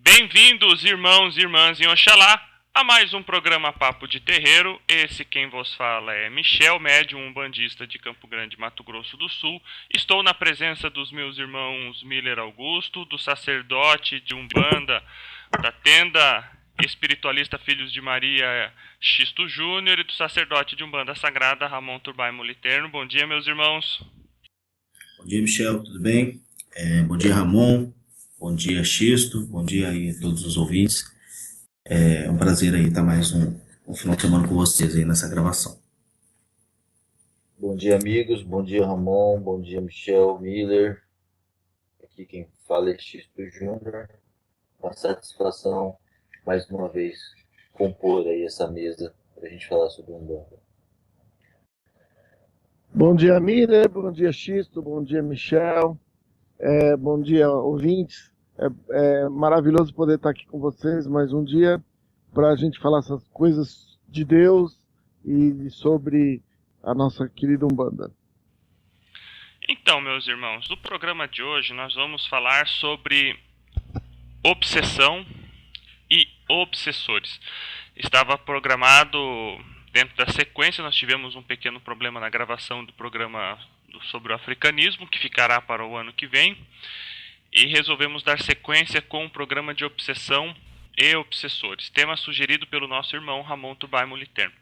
Bem-vindos, irmãos e irmãs em Oxalá, a mais um programa Papo de Terreiro. Esse quem vos fala é Michel, médium umbandista de Campo Grande, Mato Grosso do Sul. Estou na presença dos meus irmãos Miller Augusto, do sacerdote de Umbanda da Tenda Espiritualista Filhos de Maria Xisto Júnior e do sacerdote de Umbanda Sagrada Ramon Turbay Moliterno. Bom dia, meus irmãos. Bom dia, Michel, tudo bem? Bom dia, Ramon. Bom dia, Xisto. Bom dia aí a todos os ouvintes. É um prazer aí estar mais um final de semana com vocês aí nessa gravação. Bom dia, amigos. Bom dia, Ramon. Bom dia, Michel, Miller. Aqui quem fala é Xisto Júnior. Uma satisfação, mais uma vez, compor aí essa mesa para a gente falar sobre Umbanda. Bom dia, Miller. Bom dia, Xisto. Bom dia, Michel. Bom dia, ouvintes. É maravilhoso poder estar aqui com vocês mais um dia para a gente falar essas coisas de Deus e sobre a nossa querida Umbanda. Então, meus irmãos, no programa de hoje nós vamos falar sobre obsessão e obsessores. Estava programado dentro da sequência, nós tivemos um pequeno problema na gravação do programa sobre o africanismo, que ficará para o ano que vem, e resolvemos dar sequência com um programa de obsessão e obsessores, tema sugerido pelo nosso irmão Ramon Turbay Moliterno.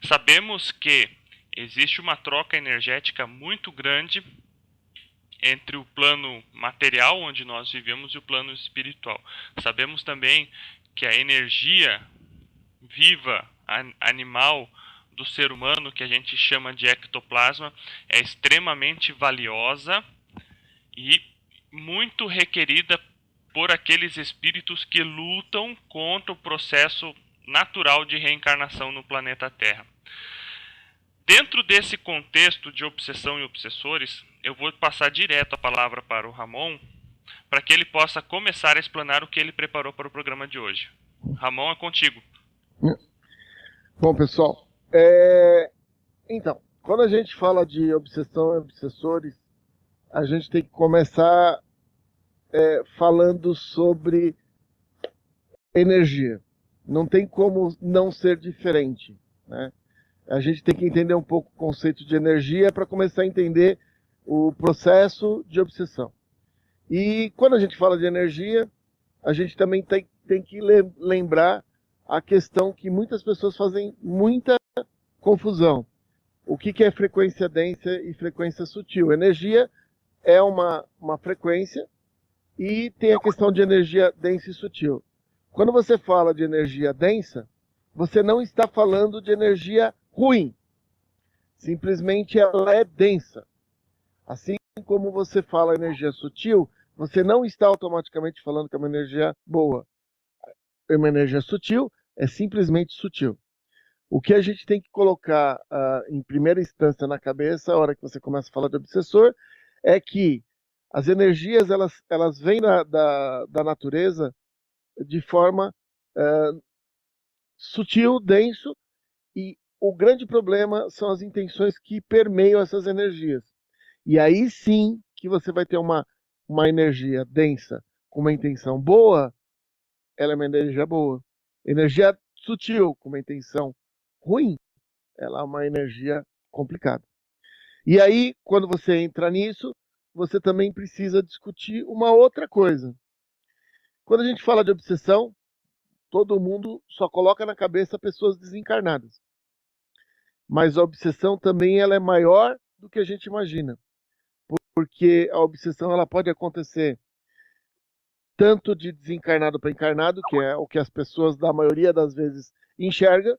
Sabemos que existe uma troca energética muito grande entre o plano material, onde nós vivemos, e o plano espiritual. Sabemos também que a energia viva, animal, do ser humano, que a gente chama de ectoplasma, é extremamente valiosa e muito requerida por aqueles espíritos que lutam contra o processo natural de reencarnação no planeta Terra. Dentro desse contexto de obsessão e obsessores, eu vou passar direto a palavra para o Ramon, para que ele possa começar a explanar o que ele preparou para o programa de hoje. Ramon, é contigo. Bom, pessoal, então, quando a gente fala de obsessão e obsessores, a gente tem que começar falando sobre energia. Não tem como não ser diferente, né? A gente tem que entender um pouco o conceito de energia para começar a entender o processo de obsessão. E quando a gente fala de energia, a gente também tem que lembrar a questão que muitas pessoas fazem muita confusão. O que é frequência densa e frequência sutil? Energia é uma frequência e tem a questão de energia densa e sutil. Quando você fala de energia densa, você não está falando de energia ruim. Simplesmente ela é densa. Assim como você fala energia sutil, você não está automaticamente falando que é uma energia boa. Uma energia sutil é simplesmente sutil. O que a gente tem que colocar em primeira instância na cabeça, a hora que você começa a falar de obsessor, é que as energias elas vêm da natureza de forma sutil, denso, e o grande problema são as intenções que permeiam essas energias. E aí sim que você vai ter uma energia densa com uma intenção boa, ela é uma energia boa. Energia sutil com uma intenção ruim, ela é uma energia complicada. E aí, quando você entra nisso, você também precisa discutir uma outra coisa. Quando a gente fala de obsessão, todo mundo só coloca na cabeça pessoas desencarnadas. Mas a obsessão também ela é maior do que a gente imagina. Porque a obsessão ela pode acontecer tanto de desencarnado para encarnado, que é o que as pessoas da maioria das vezes enxergam,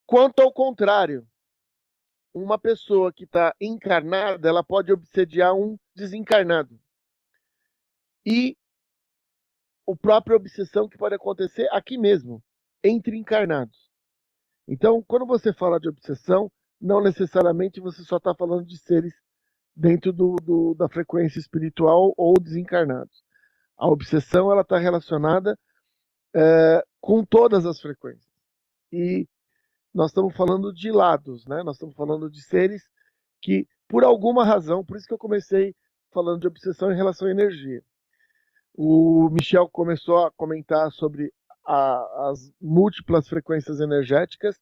quanto ao contrário. Uma pessoa que está encarnada, ela pode obsediar um desencarnado. E a própria obsessão que pode acontecer aqui mesmo, entre encarnados. Então, quando você fala de obsessão, não necessariamente você só está falando de seres dentro da frequência espiritual ou desencarnados. A obsessão ela está relacionada com todas as frequências. E nós estamos falando de lados, né? Nós estamos falando de seres que, por alguma razão, por isso que eu comecei falando de obsessão em relação à energia. O Michel começou a comentar sobre as múltiplas frequências energéticas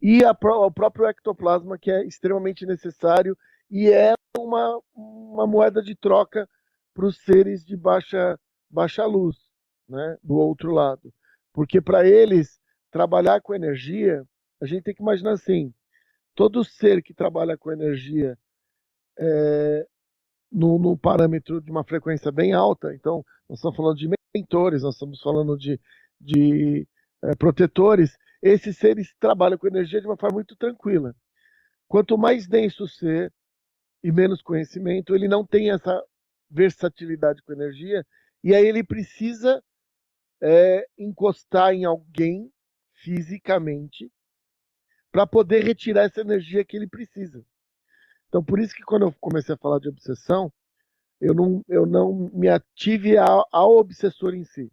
e o próprio ectoplasma, que é extremamente necessário e é uma moeda de troca para os seres de baixa luz, né, do outro lado. Porque para eles trabalhar com energia, a gente tem que imaginar assim, todo ser que trabalha com energia no parâmetro de uma frequência bem alta, então nós estamos falando de mentores, nós estamos falando de protetores, esses seres trabalham com energia de uma forma muito tranquila. Quanto mais denso o ser e menos conhecimento, ele não tem essa versatilidade com energia, e aí ele precisa encostar em alguém fisicamente para poder retirar essa energia que ele precisa. Então, por isso que quando eu comecei a falar de obsessão, eu não me ative ao obsessor em si.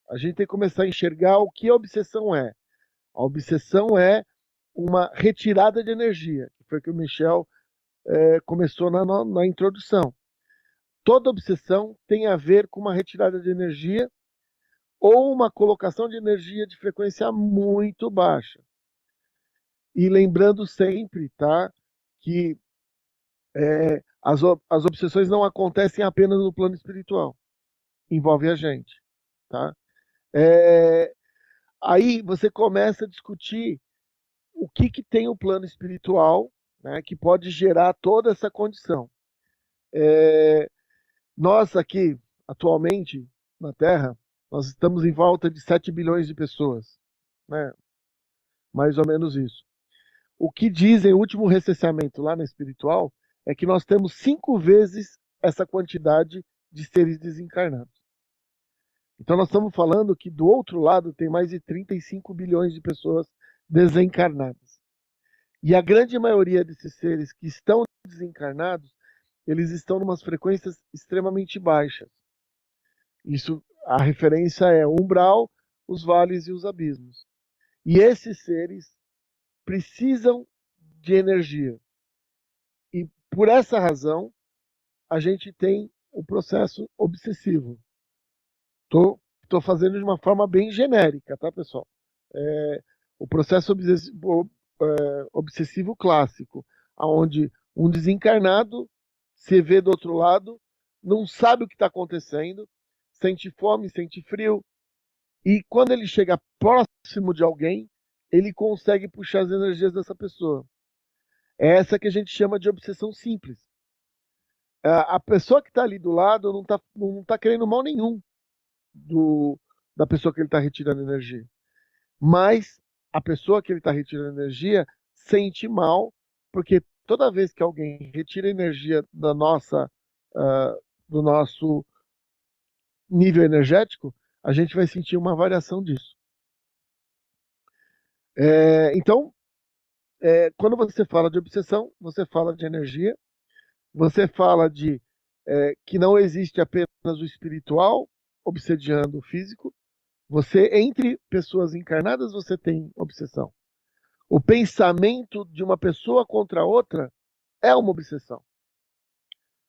A gente tem que começar a enxergar o que a obsessão é. A obsessão é uma retirada de energia, que foi o que o Michel começou na introdução. Toda obsessão tem a ver com uma retirada de energia ou uma colocação de energia de frequência muito baixa. E lembrando sempre, tá, que as obsessões não acontecem apenas no plano espiritual. Envolve a gente, tá? Aí você começa a discutir o que tem o plano espiritual, né, que pode gerar toda essa condição. Nós aqui, atualmente, na Terra, nós estamos em volta de 7 bilhões de pessoas, né? Mais ou menos isso. O que dizem, o último recenseamento lá na espiritual, é que nós temos 5 vezes essa quantidade de seres desencarnados. Então nós estamos falando que do outro lado tem mais de 35 bilhões de pessoas desencarnadas. E a grande maioria desses seres que estão desencarnados, eles estão em umas frequências extremamente baixas. Isso, a referência é o umbral, os vales e os abismos. E esses seres precisam de energia. E por essa razão, a gente tem o processo obsessivo. Estou fazendo de uma forma bem genérica, tá, pessoal? O processo obsessivo clássico, onde um desencarnado se vê do outro lado, não sabe o que está acontecendo, sente fome, sente frio, e quando ele chega próximo de alguém, ele consegue puxar as energias dessa pessoa. É essa que a gente chama de obsessão simples. A pessoa que está ali do lado não tá querendo mal nenhum da pessoa que ele está retirando energia. Mas a pessoa que ele está retirando energia sente mal, porque toda vez que alguém retira energia do nosso nível energético, a gente vai sentir uma variação disso. Então, quando você fala de obsessão, você fala de energia, você fala de que não existe apenas o espiritual obsediando o físico. Você, entre pessoas encarnadas, você tem obsessão. O pensamento de uma pessoa contra outra é uma obsessão.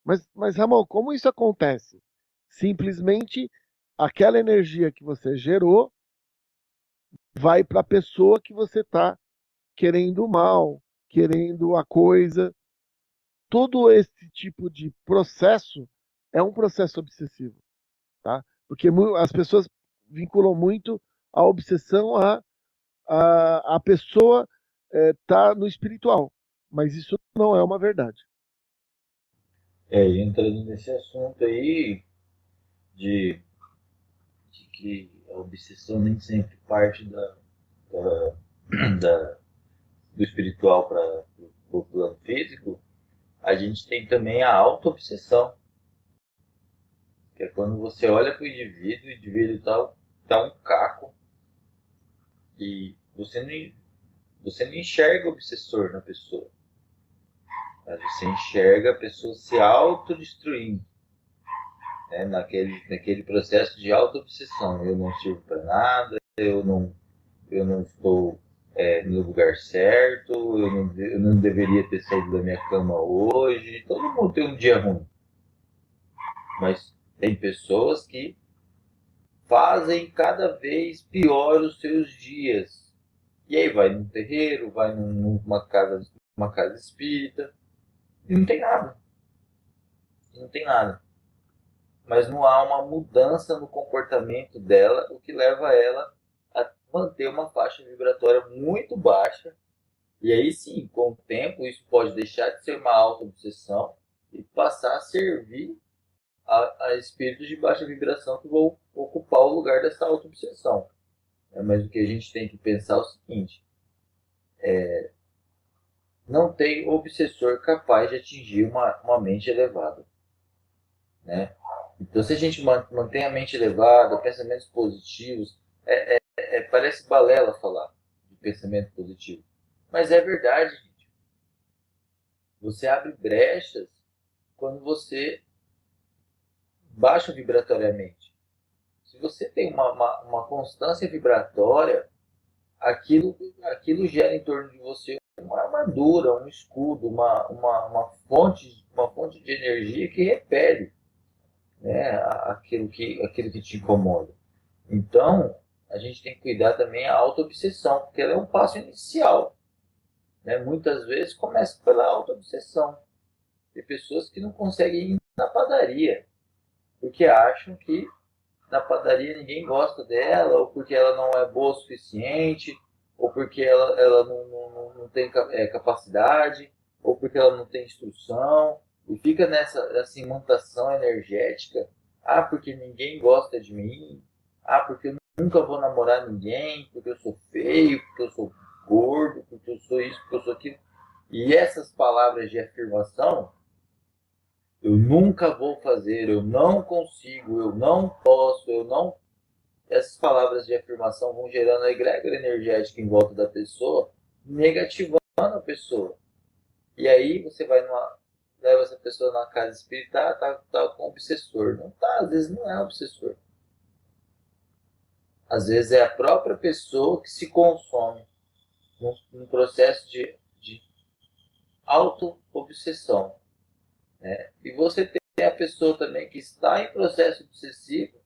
Mas Ramon, como isso acontece? Simplesmente aquela energia que você gerou vai para a pessoa que você está querendo mal, querendo a coisa. Todo esse tipo de processo é um processo obsessivo, tá? Porque as pessoas vinculam muito a obsessão a pessoa tá no espiritual, mas isso não é uma verdade. Entrando nesse assunto aí de que a obsessão nem sempre parte do espiritual para o plano físico, a gente tem também a auto-obsessão, que é quando você olha para o indivíduo tá um caco, e você não enxerga o obsessor na pessoa, mas você enxerga a pessoa se autodestruindo, né? naquele processo de auto-obsessão. Eu não sirvo para nada, eu não estou no lugar certo, eu não deveria ter saído da minha cama hoje. Todo mundo tem um dia ruim, mas tem pessoas que fazem cada vez pior os seus dias. E aí vai num terreiro, vai numa casa espírita, e não tem nada. Não tem nada. Mas não há uma mudança no comportamento dela, o que leva ela a manter uma faixa vibratória muito baixa. E aí sim, com o tempo, isso pode deixar de ser uma auto-obsessão e passar a servir a espíritos de baixa vibração que vão ocupar o lugar dessa auto-obsessão. Mas o que a gente tem que pensar é o seguinte: não tem obsessor capaz de atingir uma mente elevada. Né? Então, se a gente mantém a mente elevada, pensamentos positivos, parece balela falar de pensamento positivo. Mas é verdade, gente. Você abre brechas quando você baixa vibratoriamente. Se você tem uma constância vibratória, aquilo gera em torno de você uma armadura, um escudo, uma fonte de energia que repele, né, aquilo que te incomoda. Então, a gente tem que cuidar também a auto-obsessão, porque ela é um passo inicial. Né? Muitas vezes começa pela auto-obsessão. Tem pessoas que não conseguem ir na padaria, porque acham que na padaria ninguém gosta dela, ou porque ela não é boa o suficiente, ou porque ela não tem capacidade, ou porque ela não tem instrução, e fica nessa imantação energética. Ah, porque ninguém gosta de mim. Ah, porque eu nunca vou namorar ninguém, porque eu sou feio, porque eu sou gordo, porque eu sou isso, porque eu sou aquilo. E essas palavras de afirmação, eu nunca vou fazer, eu não consigo, eu não posso, eu não. Essas palavras de afirmação vão gerando a egrégora energética em volta da pessoa, negativando a pessoa. E aí você leva essa pessoa na casa espírita, tá com um obsessor. Não tá, às vezes não é obsessor. Às vezes é a própria pessoa que se consome num processo de auto-obsessão. Né? E você tem a pessoa também que está em processo obsessivo,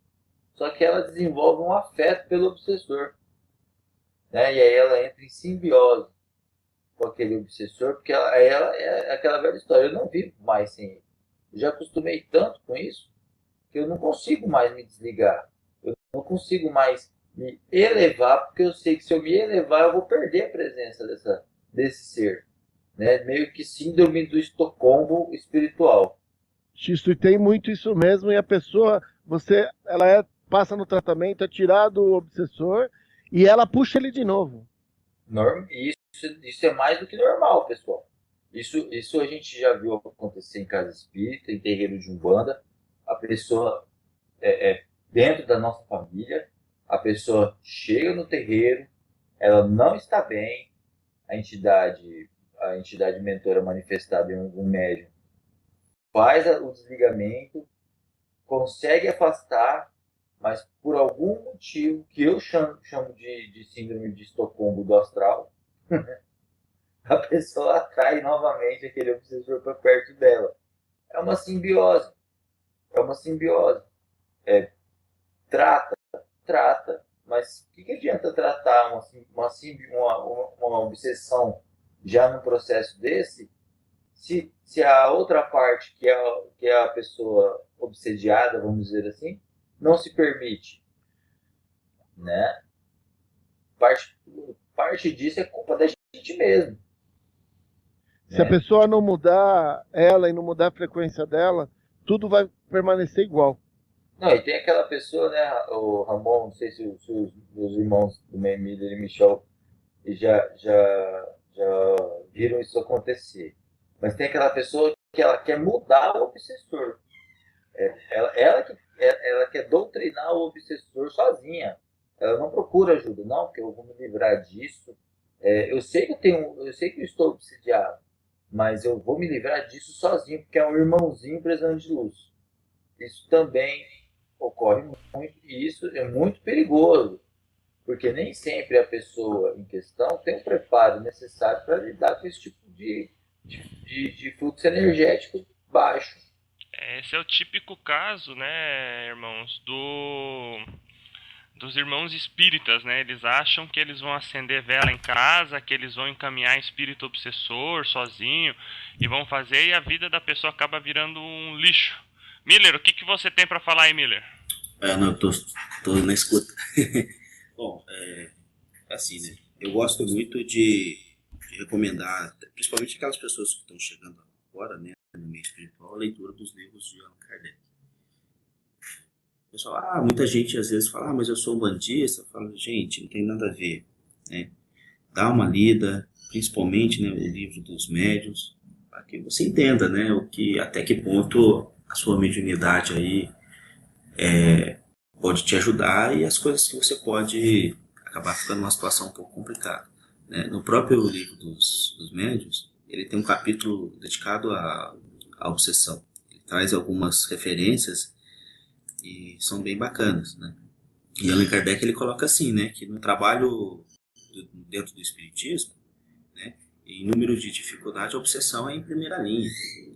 só que ela desenvolve um afeto pelo obsessor. Né? E aí ela entra em simbiose com aquele obsessor, porque ela é aquela velha história: eu não vivo mais sem ele. Eu já acostumei tanto com isso que eu não consigo mais me desligar. Eu não consigo mais me elevar, porque eu sei que se eu me elevar eu vou perder a presença desse ser. Né? Meio que síndrome do Estocolmo espiritual. Xisto, e tem muito isso mesmo, e a pessoa, passa no tratamento, é tirado o obsessor e ela puxa ele de novo. Isso é mais do que normal, pessoal. Isso a gente já viu acontecer em casa espírita, em terreiro de umbanda. A pessoa dentro da nossa família, a pessoa chega no terreiro, ela não está bem, a entidade mentora manifestada em algum médium faz o desligamento, consegue afastar, mas por algum motivo que eu chamo de síndrome de Estocolmo do astral, a pessoa atrai novamente aquele obsessor para perto dela. É uma simbiose. É uma simbiose. Trata. Mas o que adianta tratar uma obsessão já num processo desse, se a outra parte, que é a pessoa obsediada, vamos dizer assim, não se permite? Né? Parte disso é culpa da gente mesmo. Se a pessoa não mudar ela e não mudar a frequência dela, tudo vai permanecer igual. Não, e tem aquela pessoa, né, o Ramon, não sei se os meus irmãos do Miller e Michel já viram isso acontecer. Mas tem aquela pessoa que ela quer mudar o obsessor. Ela quer doutrinar o obsessor sozinha. Ela não procura ajuda, não, porque eu vou me livrar disso. Eu sei que eu estou obsidiado, mas eu vou me livrar disso sozinho, porque é um irmãozinho precisando de luz. Isso também ocorre muito, e isso é muito perigoso, porque nem sempre a pessoa em questão tem o preparo necessário para lidar com esse tipo de fluxo energético baixo. Esse é o típico caso, né, irmãos, dos irmãos espíritas, né? Eles acham que eles vão acender vela em casa, que eles vão encaminhar espírito obsessor sozinho e vão fazer, e a vida da pessoa acaba virando um lixo. Miller, o que que você tem para falar aí, Miller? Não, tô na escuta. Bom, assim, né? Eu gosto muito de recomendar, principalmente aquelas pessoas que estão chegando agora, né, no meio espiritual, a leitura dos livros de Allan Kardec. O pessoal, muita gente às vezes fala, mas eu sou um bandista. Eu falo, gente, não tem nada a ver, né? Dá uma lida, principalmente, né, o livro dos médiuns, para que você entenda, né, até que ponto a sua mediunidade aí pode te ajudar e as coisas que você pode acabar ficando numa situação um pouco complicada, né? No próprio livro dos médiuns, ele tem um capítulo dedicado à obsessão. Ele traz algumas referências e são bem bacanas, né? E Allan Kardec ele coloca assim, né, que no trabalho dentro do espiritismo, né, em número de dificuldade, a obsessão é em primeira linha.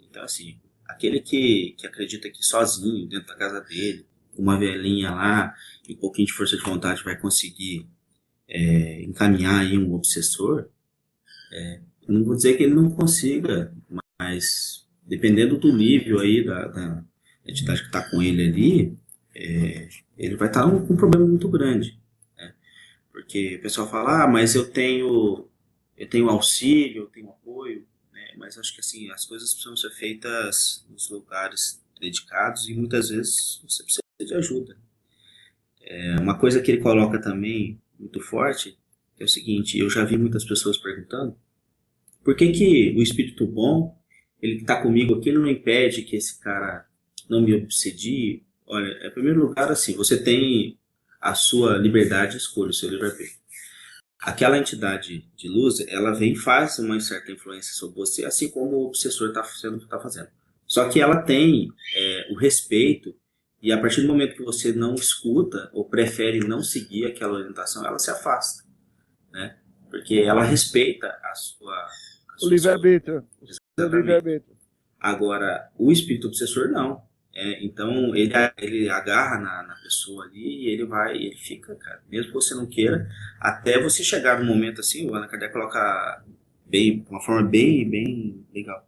Então, assim, aquele que acredita que sozinho, dentro da casa dele, com uma velhinha lá, e um pouquinho de força de vontade vai conseguir encaminhar aí um obsessor, eu não vou dizer que ele não consiga, mas dependendo do nível aí da entidade que está com ele ali, ele vai estar com um problema muito grande, né? Porque o pessoal fala, mas eu tenho auxílio, eu tenho apoio, né? Mas acho que assim, as coisas precisam ser feitas nos lugares dedicados e muitas vezes você precisa de ajuda. Uma coisa que ele coloca também muito forte é o seguinte, eu já vi muitas pessoas perguntando por que o espírito bom, ele que está comigo aqui, ele não impede que esse cara não me obsedie? Olha, em primeiro lugar, assim, você tem a sua liberdade de escolha, o seu livre-arbítrio. Aquela entidade de luz, ela vem e faz uma certa influência sobre você, assim como o obsessor está fazendo. Só que ela tem o respeito, e a partir do momento que você não escuta ou prefere não seguir aquela orientação, ela se afasta, né? Porque ela respeita O livre-arbítrio. O livre-arbítrio. Agora, o espírito obsessor não. Então, ele agarra na pessoa ali e ele fica, cara, mesmo que você não queira, até você chegar num momento assim, o Allan Kardec coloca uma forma bem, bem legal,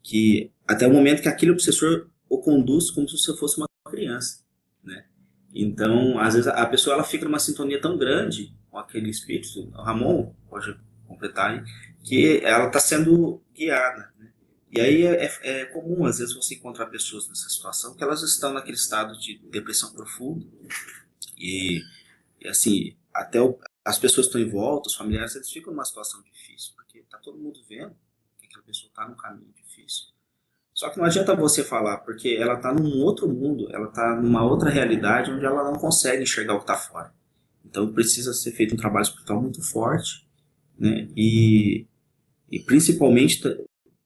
que até o momento que aquele obsessor o conduz como se você fosse uma criança, né? Então, às vezes, a pessoa ela fica numa sintonia tão grande com aquele espírito, o Ramon pode completar aí, que ela está sendo guiada, né? E aí é comum, às vezes, você encontrar pessoas nessa situação que elas estão naquele estado de depressão profunda e assim, as pessoas que estão em volta, os familiares, eles ficam numa situação difícil, porque está todo mundo vendo que aquela pessoa está num caminho difícil. Só que não adianta você falar, porque ela está num outro mundo, ela está numa outra realidade onde ela não consegue enxergar o que está fora. Então precisa ser feito um trabalho espiritual muito forte, né? E principalmente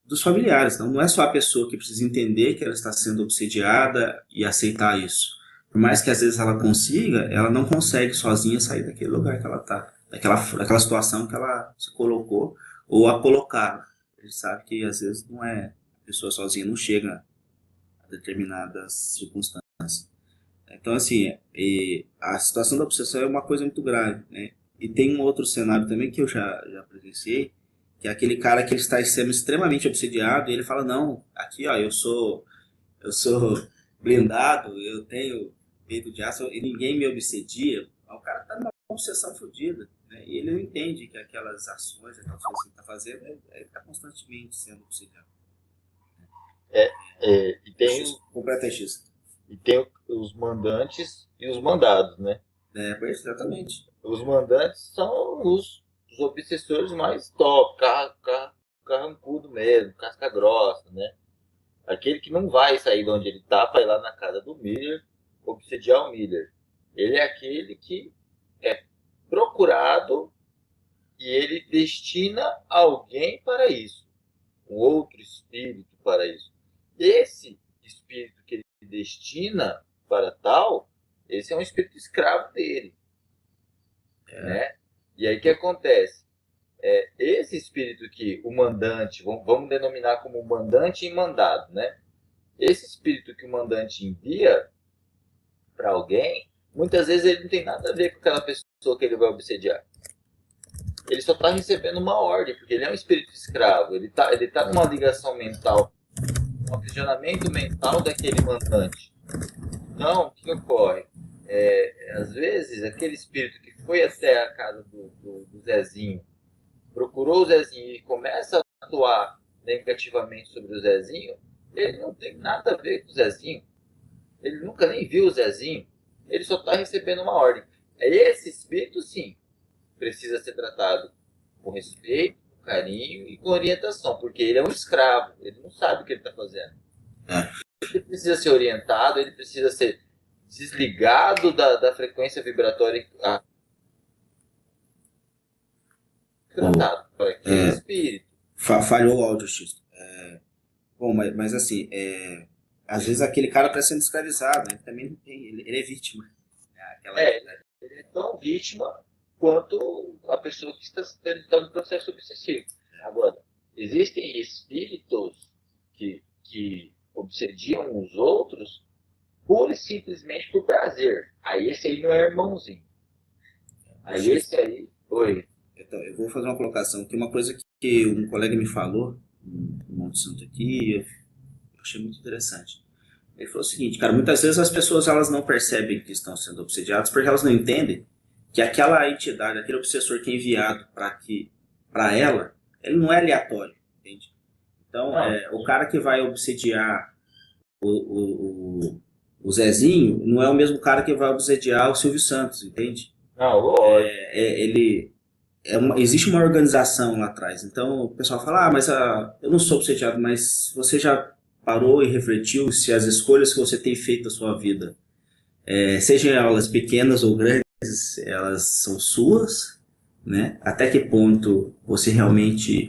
dos familiares. Então, não é só a pessoa que precisa entender que ela está sendo obsediada e aceitar isso. Por mais que às vezes ela consiga, ela não consegue sozinha sair daquele lugar que ela está, daquela situação que ela se colocou ou a colocaram. Ele sabe que às vezes não é, a pessoa sozinha não chega a determinadas circunstâncias. Então, assim, a situação da obsessão é uma coisa muito grave, né? E tem um outro cenário também que eu já presenciei, que é aquele cara que ele está sendo extremamente obsediado e ele fala, não, aqui ó, eu sou blindado, eu tenho peito de aço e ninguém me obsedia. O cara está numa obsessão fodida, né? E ele não entende que aquelas ações, aquelas coisas que ele está fazendo, ele está constantemente sendo obsediado. E tem completamente. E tem os mandantes e os mandados, né? Pois, exatamente. Os mandantes são os obsessores mais top, carrancudo mesmo, casca grossa, né? Aquele que não vai sair de onde ele está para ir lá na casa do Miller, obsediar o Miller. Ele é aquele que é procurado e ele destina alguém para isso. Um outro espírito para isso. Esse espírito que ele destina para tal, esse é um espírito escravo dele. Né? E aí o que acontece? Esse espírito que o mandante, vamos denominar como mandante e mandado, né? Esse espírito que o mandante envia para alguém, muitas vezes ele não tem nada a ver com aquela pessoa que ele vai obsediar. Ele só está recebendo uma ordem, porque ele é um espírito escravo. Ele tá numa ligação mental, um aprisionamento mental daquele mandante. Então, o que ocorre? Às vezes, aquele espírito que foi até a casa do Zezinho, procurou o Zezinho e começa a atuar negativamente sobre o Zezinho, ele não tem nada a ver com o Zezinho. Ele nunca nem viu o Zezinho. Ele só está recebendo uma ordem. Esse espírito, sim, precisa ser tratado com respeito, com carinho e com orientação, porque ele é um escravo, ele não sabe o que ele está fazendo. Ele precisa ser orientado, ele precisa ser desligado da frequência vibratória tratado para aquele espírito. Falhou o áudio, X. Bom, mas assim, às vezes aquele cara está sendo escravizado, né? Também não tem, ele é vítima. Ele é tão vítima quanto a pessoa que está no processo obsessivo. Agora, existem espíritos que obsediam os outros pura e simplesmente por prazer. Aí esse aí não é irmãozinho. Aí esse aí... Oi. Então, eu vou fazer uma colocação aqui, uma coisa que um colega me falou, um Monte Santo aqui, eu achei muito interessante. Ele falou o seguinte, cara, muitas vezes as pessoas elas não percebem que estão sendo obsediadas porque elas não entendem que aquela entidade, aquele obsessor que é enviado para ela, ele não é aleatório, entende? Então, o cara que vai obsediar o Zezinho não é o mesmo cara que vai obsediar o Silvio Santos, entende? Não, lógico. Existe uma organização lá atrás. Então o pessoal fala, mas eu não sou obsediado, mas você já parou e refletiu se as escolhas que você tem feito na sua vida, sejam elas pequenas ou grandes, elas são suas, né? Até que ponto você realmente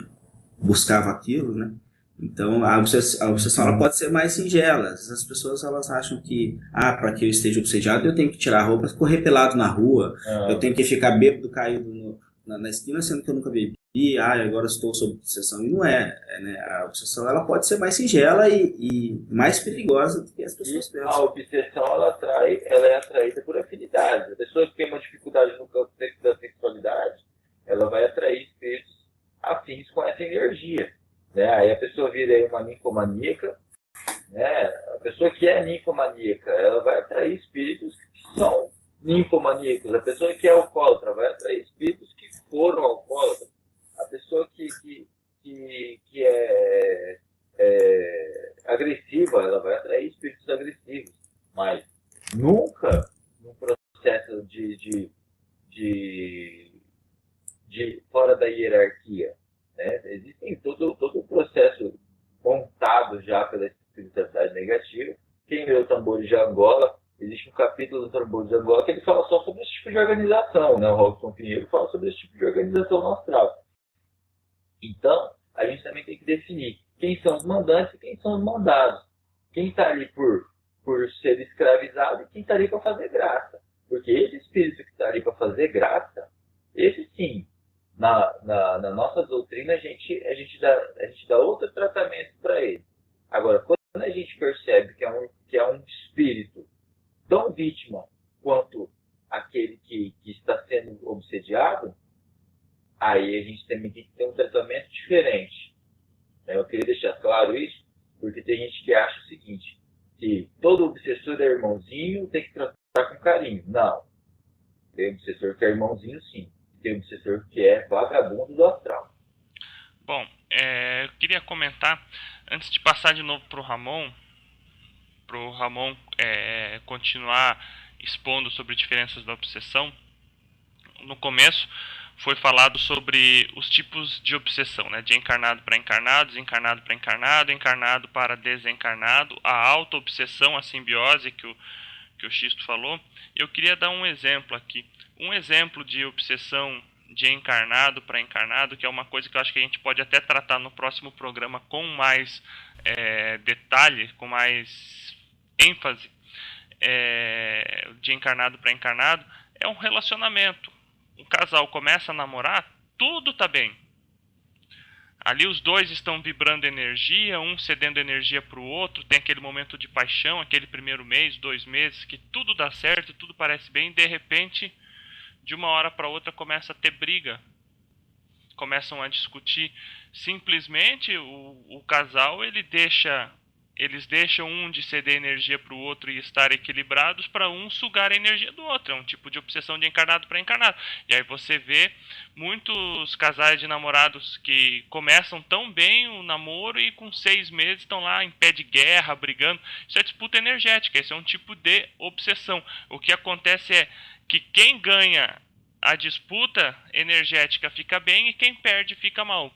buscava aquilo, né? Então a obsessão ela pode ser mais singela. As pessoas elas acham que para que eu esteja obsediado eu tenho que tirar a roupa, correr pelado na rua, eu tenho que ficar bêbado caído na esquina, sendo que eu nunca bebi, agora estou sob obsessão. E não né? A obsessão ela pode ser mais singela e mais perigosa do que as pessoas pensam. A obsessão ela é atraída por afinidade. A pessoa que tem uma dificuldade no campo da sexualidade, ela vai atrair espíritos afins com essa energia. Né? Aí a pessoa vira aí uma ninfomaníaca, né? A pessoa que é ninfomaníaca, ela vai atrair espíritos que são ninfomaníacos. A pessoa que é alcoólatra vai atrair espíritos que foram alcoólatras. A pessoa que é agressiva, ela vai atrair espíritos agressivos. Mas nunca num processo de fora da hierarquia. Né? Existem todo o processo montado já pela espiritualidade negativa. Quem lê o Tambores de Angola, existe um capítulo do Tambores de Angola que ele fala só sobre esse tipo de organização. Né? O Robson Pinheiro fala sobre esse tipo de organização no astral. Então, a gente também tem que definir quem são os mandantes e quem são os mandados. Quem está ali por ser escravizado e quem está ali para fazer graça. Porque esse espírito que está ali para fazer graça, esse sim, na nossa doutrina, a gente dá outro tratamento para ele. Agora, quando a gente percebe que é um espírito tão vítima quanto aquele que está sendo obsediado, aí a gente também tem que ter um tratamento diferente. Eu queria deixar claro isso, porque tem gente que acha o seguinte, que todo obsessor é irmãozinho, tem que tratar com carinho. Não. Tem obsessor que é irmãozinho, sim. Tem obsessor que é vagabundo do astral. Bom, eu queria comentar, antes de passar de novo para o Ramon continuar expondo sobre diferenças da obsessão. No começo foi falado sobre os tipos de obsessão, né? De encarnado para encarnado, desencarnado para encarnado, encarnado para desencarnado, a auto-obsessão, a simbiose que o Xisto falou. Eu queria dar um exemplo aqui. Um exemplo de obsessão de encarnado para encarnado, que é uma coisa que eu acho que a gente pode até tratar no próximo programa com mais detalhe, com mais ênfase, de encarnado para encarnado, é um relacionamento. Um casal começa a namorar, tudo tá bem. Ali os dois estão vibrando energia, um cedendo energia para o outro, tem aquele momento de paixão, aquele primeiro mês, 2 meses, que tudo dá certo, tudo parece bem, e de repente, de uma hora para outra, começa a ter briga. Começam a discutir. Simplesmente o casal eles deixam um de ceder energia para o outro e estar equilibrados para um sugar a energia do outro. É um tipo de obsessão de encarnado para encarnado. E aí você vê muitos casais de namorados que começam tão bem o namoro e com 6 meses estão lá em pé de guerra, brigando. Isso é disputa energética, esse é um tipo de obsessão. O que acontece é que quem ganha a disputa energética fica bem e quem perde fica mal.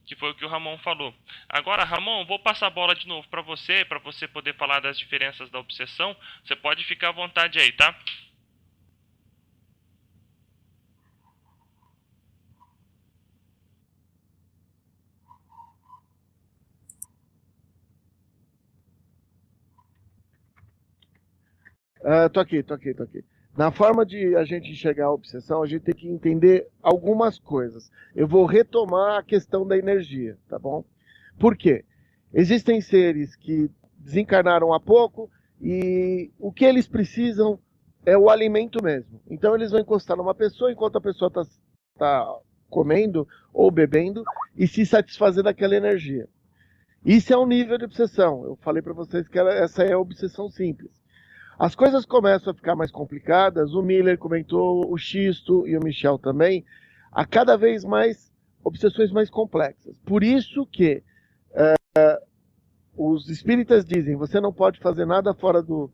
Que foi o que o Ramon falou. Agora, Ramon, vou passar a bola de novo para você poder falar das diferenças da obsessão. Você pode ficar à vontade aí, tá? Tô aqui. Na forma de a gente enxergar a obsessão, a gente tem que entender algumas coisas. Eu vou retomar a questão da energia, tá bom? Por quê? Existem seres que desencarnaram há pouco e o que eles precisam é o alimento mesmo. Então eles vão encostar numa pessoa enquanto a pessoa tá comendo ou bebendo e se satisfazer daquela energia. Isso é um nível de obsessão. Eu falei para vocês que essa é a obsessão simples. As coisas começam a ficar mais complicadas, o Miller comentou, o Xisto e o Michel também, há cada vez mais obsessões mais complexas. Por isso que os espíritas dizem, você não pode fazer nada fora do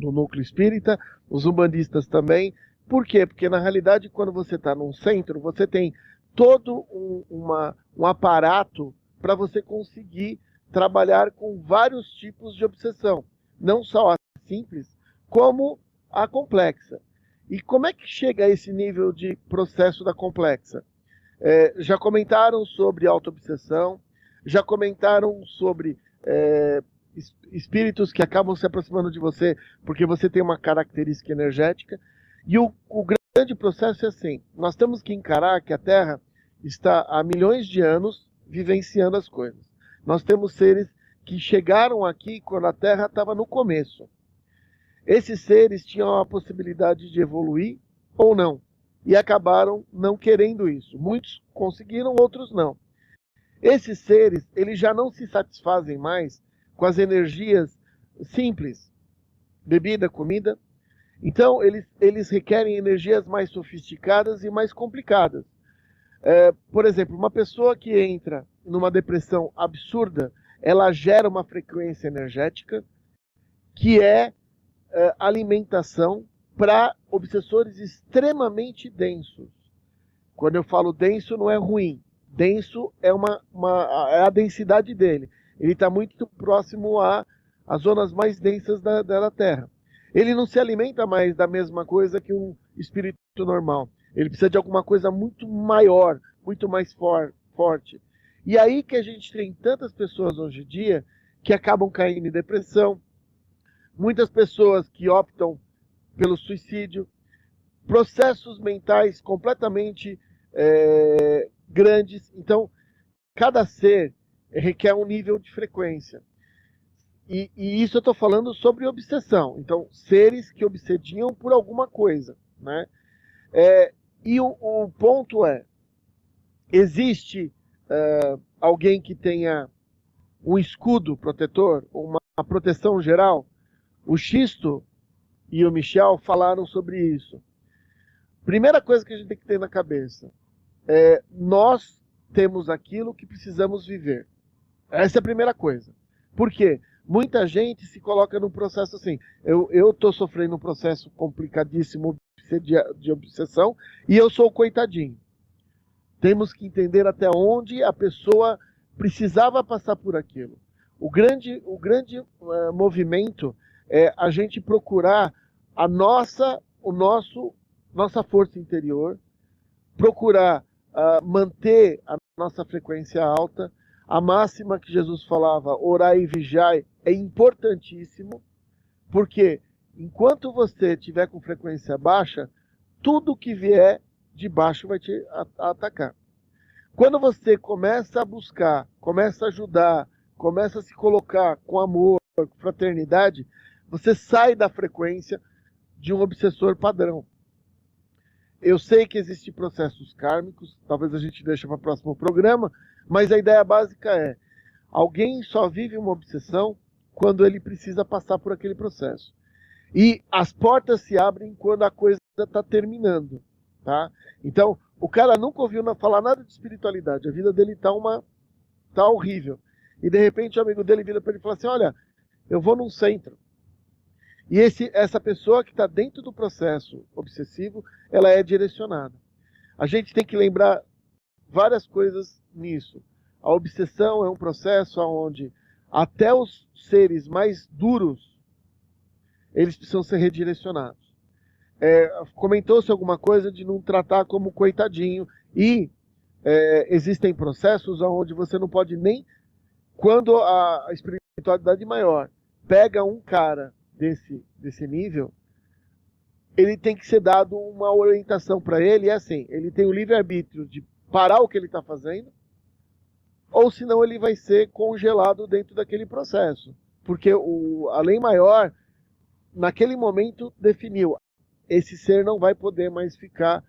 núcleo espírita, os umbandistas também. Por quê? Porque na realidade quando você está num centro, você tem todo um aparato para você conseguir trabalhar com vários tipos de obsessão. Não só a simples, como a complexa. E como é que chega a esse nível de processo da complexa? Já comentaram sobre autoobsessão, já comentaram sobre espíritos que acabam se aproximando de você porque você tem uma característica energética. E o grande processo é assim, nós temos que encarar que a Terra está há milhões de anos vivenciando as coisas. Nós temos seres que chegaram aqui quando a Terra estava no começo. Esses seres tinham a possibilidade de evoluir ou não, e acabaram não querendo isso. Muitos conseguiram, outros não. Esses seres, eles já não se satisfazem mais com as energias simples, bebida, comida. Então, eles requerem energias mais sofisticadas e mais complicadas. Por exemplo, uma pessoa que entra numa depressão absurda, ela gera uma frequência energética que é alimentação para obsessores extremamente densos. Quando eu falo denso, não é ruim. Denso é é a densidade dele. Ele está muito próximo às zonas mais densas da Terra. Ele não se alimenta mais da mesma coisa que um espírito normal. Ele precisa de alguma coisa muito maior, muito mais forte. E aí que a gente tem tantas pessoas hoje em dia que acabam caindo em depressão, muitas pessoas que optam pelo suicídio, processos mentais completamente grandes. Então, cada ser requer um nível de frequência. E isso eu estou falando sobre obsessão. Então, seres que obsediam por alguma coisa, né? E o ponto é, existe alguém que tenha um escudo protetor, uma proteção geral? O Xisto e o Michel falaram sobre isso. Primeira coisa que a gente tem que ter na cabeça nós temos aquilo que precisamos viver. Essa é a primeira coisa. Por quê? Muita gente se coloca num processo assim, eu estou sofrendo um processo complicadíssimo de obsessão e eu sou o coitadinho. Temos que entender até onde a pessoa precisava passar por aquilo. O grande movimento é a gente procurar nossa força interior, procurar manter a nossa frequência alta. A máxima que Jesus falava, orai e vigiai, é importantíssimo, porque enquanto você estiver com frequência baixa, tudo que vier de baixo vai te atacar. Quando você começa a buscar, começa a ajudar, começa a se colocar com amor, com fraternidade, você sai da frequência de um obsessor padrão. Eu sei que existem processos kármicos, talvez a gente deixe para o próximo programa, mas a ideia básica é: alguém só vive uma obsessão quando ele precisa passar por aquele processo. E as portas se abrem quando a coisa está terminando, tá? Então, o cara nunca ouviu falar nada de espiritualidade, a vida dele tá horrível. E de repente o amigo dele vira para ele e fala assim: olha, eu vou num centro. E essa pessoa que está dentro do processo obsessivo, ela é direcionada. A gente tem que lembrar várias coisas nisso. A obsessão é um processo onde até os seres mais duros, eles precisam ser redirecionados. Comentou-se alguma coisa de não tratar como coitadinho. E existem processos onde você não pode nem... Quando a espiritualidade maior pega um cara desse nível, ele tem que ser dado uma orientação para ele. É assim, ele tem o livre-arbítrio de parar o que ele está fazendo, ou senão ele vai ser congelado dentro daquele processo. Porque a lei maior, naquele momento, definiu: esse ser não vai poder mais ficar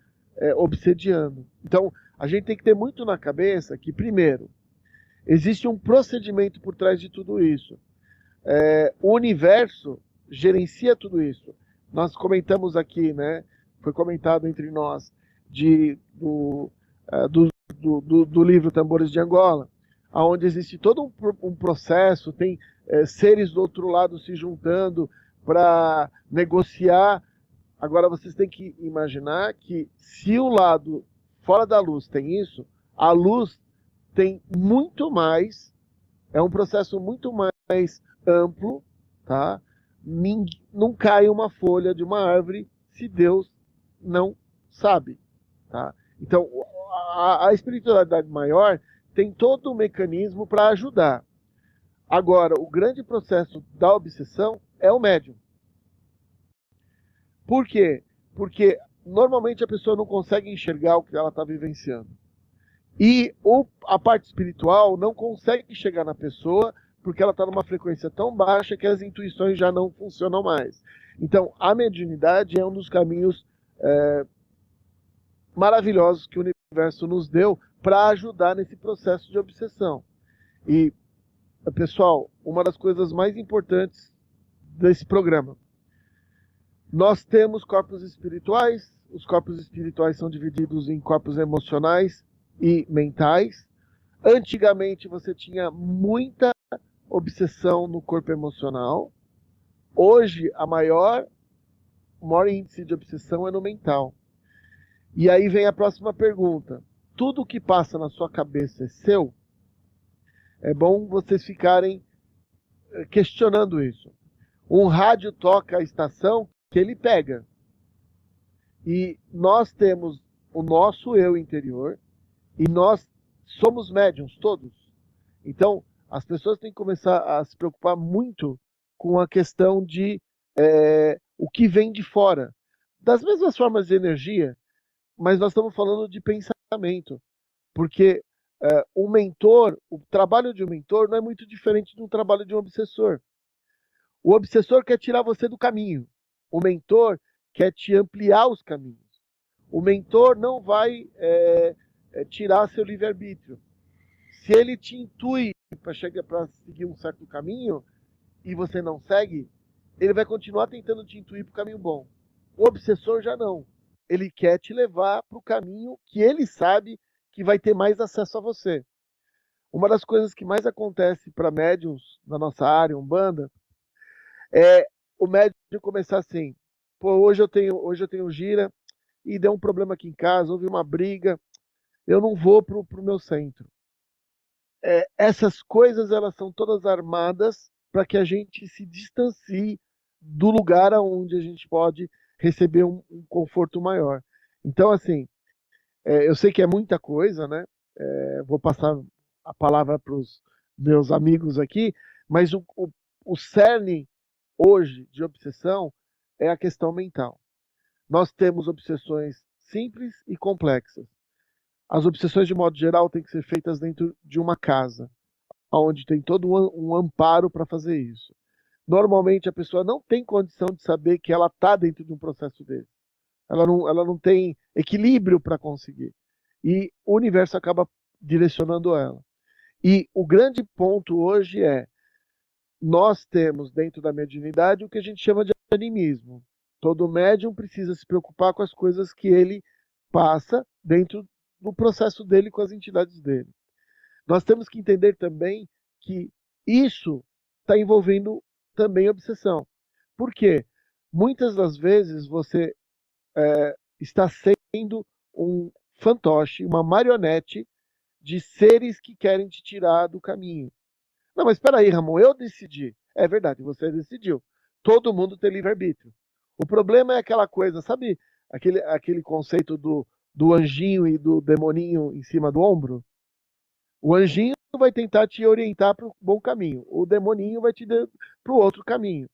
obsediando. Então, a gente tem que ter muito na cabeça que, primeiro, existe um procedimento por trás de tudo isso. O universo gerencia tudo isso. Nós comentamos aqui, né? Foi comentado entre nós do livro Tambores de Angola, onde existe todo um processo, tem seres do outro lado se juntando para negociar. Agora vocês têm que imaginar que se o lado fora da luz tem isso, a luz tem muito mais, é um processo muito mais amplo, tá? Não cai uma folha de uma árvore se Deus não sabe, tá? Então, a espiritualidade maior tem todo um mecanismo para ajudar. Agora, o grande processo da obsessão é o médium. Por quê? Porque normalmente a pessoa não consegue enxergar o que ela está vivenciando. E a parte espiritual não consegue chegar na pessoa porque ela está numa frequência tão baixa que as intuições já não funcionam mais. Então, a mediunidade é um dos caminhos maravilhosos que o universo nos deu para ajudar nesse processo de obsessão. E, pessoal, uma das coisas mais importantes desse programa: nós temos corpos espirituais. Os corpos espirituais são divididos em corpos emocionais e mentais. Antigamente você tinha muita obsessão no corpo emocional. Hoje o maior índice de obsessão é no mental. E aí vem a próxima pergunta: tudo que passa na sua cabeça é seu? É bom vocês ficarem questionando isso. Um rádio toca a estação que ele pega. E nós temos o nosso eu interior, e nós somos médiums todos. Então, as pessoas têm que começar a se preocupar muito com a questão de o que vem de fora. Das mesmas formas de energia, mas nós estamos falando de pensamento. Porque o trabalho de um mentor não é muito diferente do trabalho de um obsessor. O obsessor quer tirar você do caminho. O mentor quer te ampliar os caminhos. O mentor não vai tirar seu livre-arbítrio. Se ele te intui para seguir um certo caminho e você não segue, ele vai continuar tentando te intuir para o caminho bom. O obsessor já não. Ele quer te levar para o caminho que ele sabe que vai ter mais acesso a você. Uma das coisas que mais acontece para médiums na nossa área, Umbanda, é o médium começar assim: pô, hoje eu tenho gira e deu um problema aqui em casa, houve uma briga, eu não vou pro meu centro. Essas coisas, elas são todas armadas para que a gente se distancie do lugar onde a gente pode receber um conforto maior. Então, assim, eu sei que é muita coisa, né? Vou passar a palavra para os meus amigos aqui, mas o cerne hoje de obsessão é a questão mental. Nós temos obsessões simples e complexas. As obsessões, de modo geral, têm que ser feitas dentro de uma casa, onde tem todo um amparo para fazer isso. Normalmente, a pessoa não tem condição de saber que ela está dentro de um processo desse. Ela não tem equilíbrio para conseguir. E o universo acaba direcionando ela. E o grande ponto hoje é, nós temos dentro da mediunidade o que a gente chama de animismo. Todo médium precisa se preocupar com as coisas que ele passa dentro do processo dele com as entidades dele. Nós temos que entender também que isso está envolvendo também obsessão. Por quê? Muitas das vezes você está sendo um fantoche, uma marionete de seres que querem te tirar do caminho. Não, mas espera aí, Ramon, eu decidi. É verdade, você decidiu. Todo mundo tem livre-arbítrio. O problema é aquela coisa, sabe aquele conceito do anjinho e do demoninho em cima do ombro? O anjinho vai tentar te orientar para o bom caminho. O demoninho vai te dar para o outro caminho.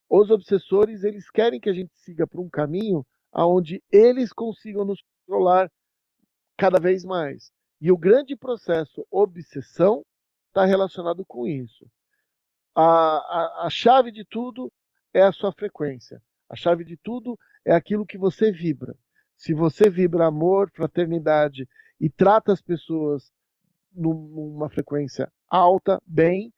Os obsessores, eles querem que a gente siga por um caminho onde eles consigam nos controlar cada vez mais. E o grande processo obsessão está relacionado com isso. A chave de tudo é a sua frequência. A chave de tudo é aquilo que você vibra. Se você vibra amor, fraternidade e trata as pessoas numa frequência alta, bem,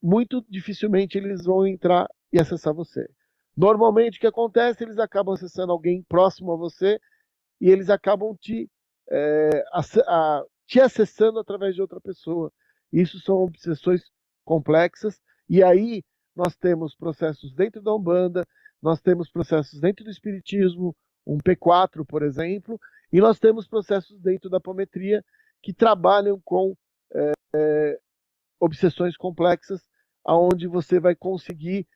muito dificilmente eles vão entrar e acessar você. Normalmente o que acontece, eles acabam acessando alguém próximo a você e eles acabam te acessando através de outra pessoa. Isso são obsessões complexas, e aí nós temos processos dentro da Umbanda, nós temos processos dentro do Espiritismo, um P4, por exemplo, e nós temos processos dentro da apometria que trabalham com obsessões complexas, aonde você vai conseguir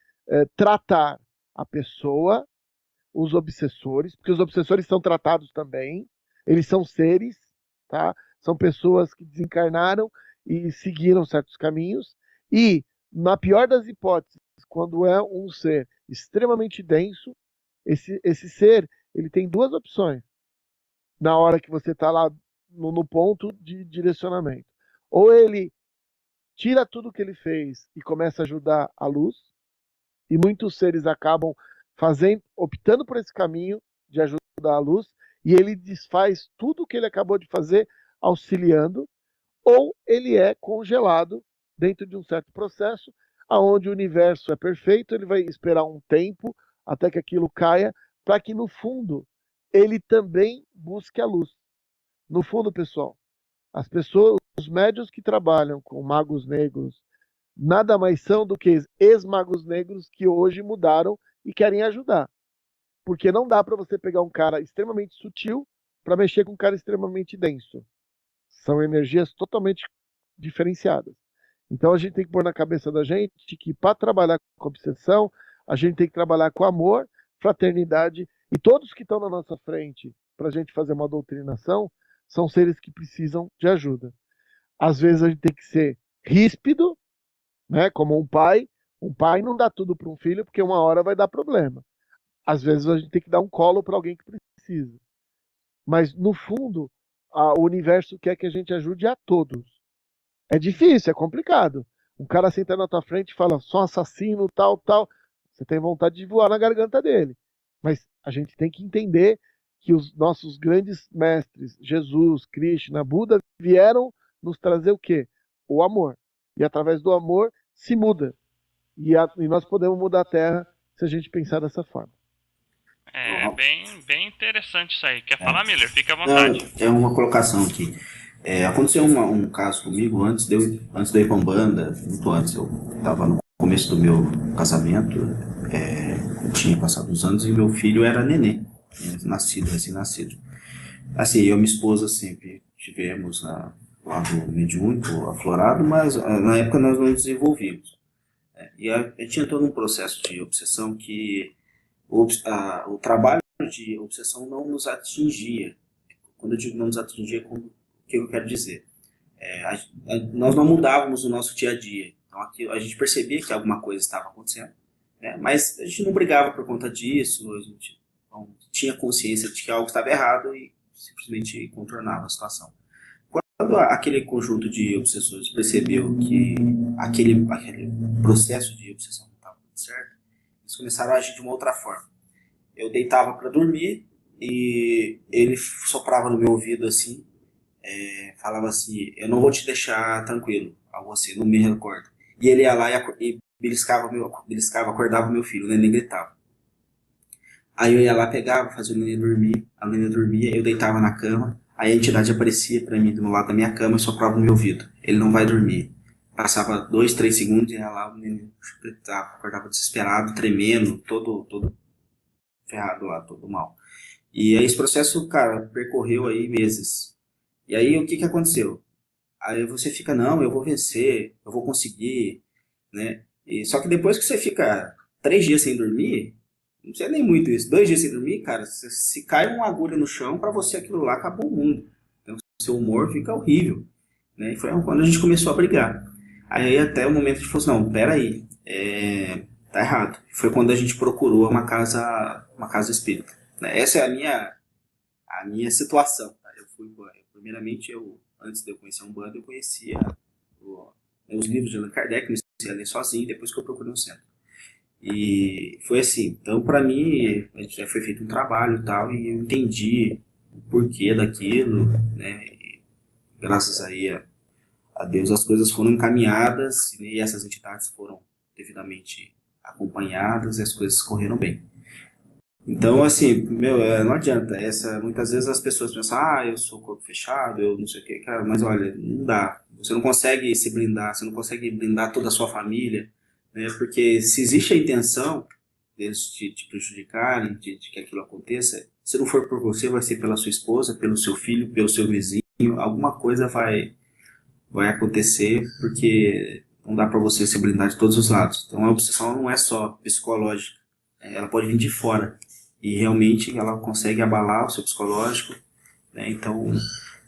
tratar a pessoa, os obsessores, porque os obsessores são tratados também, eles são seres, tá? São pessoas que desencarnaram e seguiram certos caminhos, e, na pior das hipóteses, quando é um ser extremamente denso, esse ser, ele tem duas opções na hora que você está lá no ponto de direcionamento. Ou ele tira tudo que ele fez e começa a ajudar a luz, e muitos seres acabam optando por esse caminho de ajudar a luz, e ele desfaz tudo o que ele acabou de fazer auxiliando, ou ele é congelado dentro de um certo processo, aonde o universo é perfeito, ele vai esperar um tempo até que aquilo caia, para que no fundo ele também busque a luz. No fundo, pessoal, as pessoas, os médios que trabalham com magos negros, nada mais são do que ex-magos negros que hoje mudaram e querem ajudar. Porque não dá para você pegar um cara extremamente sutil para mexer com um cara extremamente denso. São energias totalmente diferenciadas. Então a gente tem que pôr na cabeça da gente que para trabalhar com obsessão, a gente tem que trabalhar com amor, fraternidade, e todos que estão na nossa frente para a gente fazer uma doutrinação são seres que precisam de ajuda. Às vezes a gente tem que ser ríspido, né? Como um pai. Um pai não dá tudo para um filho porque uma hora vai dar problema. Às vezes a gente tem que dar um colo para alguém que precisa. Mas no fundo, o universo quer que a gente ajude a todos. É difícil, é complicado. Um cara senta na tua frente e fala, sou assassino, tal, tal. Você tem vontade de voar na garganta dele. Mas a gente tem que entender que os nossos grandes mestres, Jesus, Krishna, Buda, vieram nos trazer o quê? O amor. E através do amor se muda. E nós podemos mudar a Terra se a gente pensar dessa forma. É bem interessante isso aí. Quer falar, Miller? Fica à Não, vontade. é uma colocação aqui. Aconteceu um caso comigo antes de eu ir para Umbanda, muito antes. Eu estava no começo do meu casamento, eu tinha passado uns anos e meu filho era nenê, recém-nascido. Assim, eu e minha esposa sempre tivemos lado mediúnico aflorado, mas na época nós não desenvolvimos. Eu tinha todo um processo de obsessão que o trabalho de obsessão não nos atingia. Quando eu digo não nos atingia, o que eu quero dizer? Nós não mudávamos o nosso dia a dia. Então a gente percebia que alguma coisa estava acontecendo, né? Mas a gente não brigava por conta disso, a gente não tinha consciência de que algo estava errado e simplesmente contornava a situação. Quando aquele conjunto de obsessores percebeu que aquele processo de obsessão não estava dando certo, eles começaram a agir de uma outra forma. Eu deitava para dormir e ele soprava no meu ouvido assim, falava assim: eu não vou te deixar tranquilo, algo assim, não me recordo. E ele ia lá e beliscava, acordava meu filho, o neném gritava. Aí eu ia lá, pegava, fazia o neném dormir, a neném dormia, eu deitava na cama, aí a entidade aparecia para mim do lado da minha cama e soprava no meu ouvido: ele não vai dormir. Passava 2, 3 segundos e ia lá, o neném gritava, acordava desesperado, tremendo, todo ferrado lá, todo mal. E aí esse processo, cara, percorreu aí meses. E aí o que que aconteceu? Aí você fica: não, eu vou vencer, eu vou conseguir, né? E só que depois que você fica 3 dias sem dormir, não sei nem muito isso, 2 dias sem dormir, cara, se cai uma agulha no chão, pra você aquilo lá acabou o mundo. Então seu humor fica horrível, né? E foi quando a gente começou a brigar. Aí até o momento que a gente falou assim: não, peraí, tá errado. Foi quando a gente procurou uma casa espírita, né? Essa é a minha situação, tá? Primeiramente, antes de eu conhecer a Umbanda, eu conhecia os livros de Allan Kardec, comecei a ler sozinho, depois que eu procurei um centro. E foi assim. Então, para mim, já foi feito um trabalho e tal, e eu entendi o porquê daquilo, né? E graças aí a Deus as coisas foram encaminhadas e essas entidades foram devidamente acompanhadas e as coisas correram bem. Então, assim, não adianta. Muitas vezes as pessoas pensam: eu sou corpo fechado, eu não sei o que, cara, mas olha, não dá. Você não consegue se blindar, você não consegue blindar toda a sua família, né? Porque se existe a intenção deles te prejudicarem, de que aquilo aconteça, se não for por você, vai ser pela sua esposa, pelo seu filho, pelo seu vizinho, alguma coisa vai acontecer, porque não dá para você se blindar de todos os lados. Então a obsessão não é só psicológica, ela pode vir de fora. E realmente ela consegue abalar o seu psicológico, né? Então